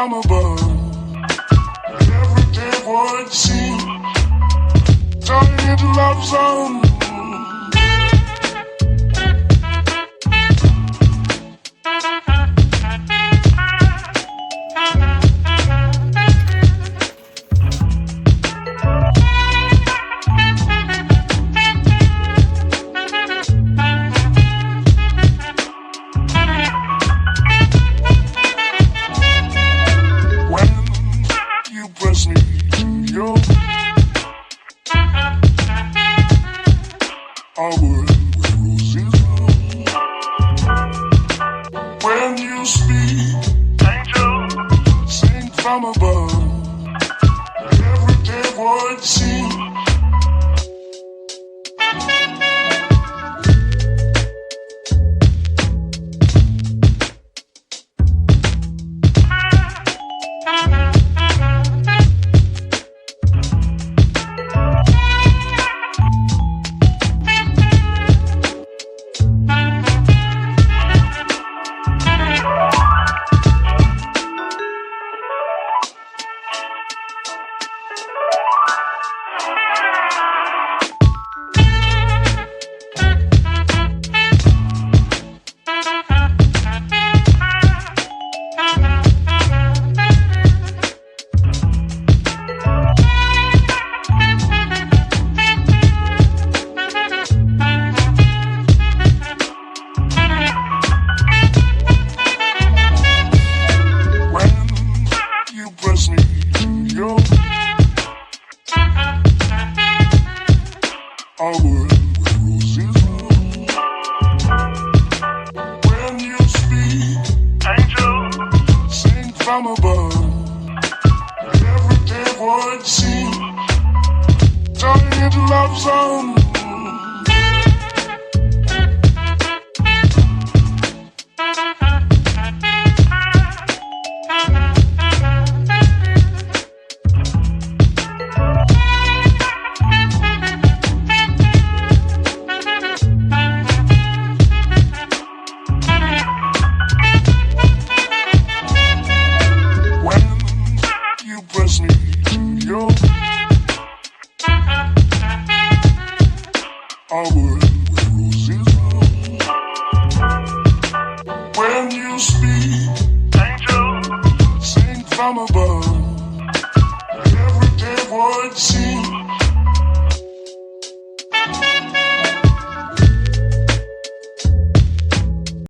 from above. Everyday void scene, turning into love zone. When you speak, angel, sing from above. Everyday void scene. When you speak, angel, sing from above. Everyday void scene, turning into love zone. Press me to your armor with roses. When you speak, angel, sing from above. Everyday void scene.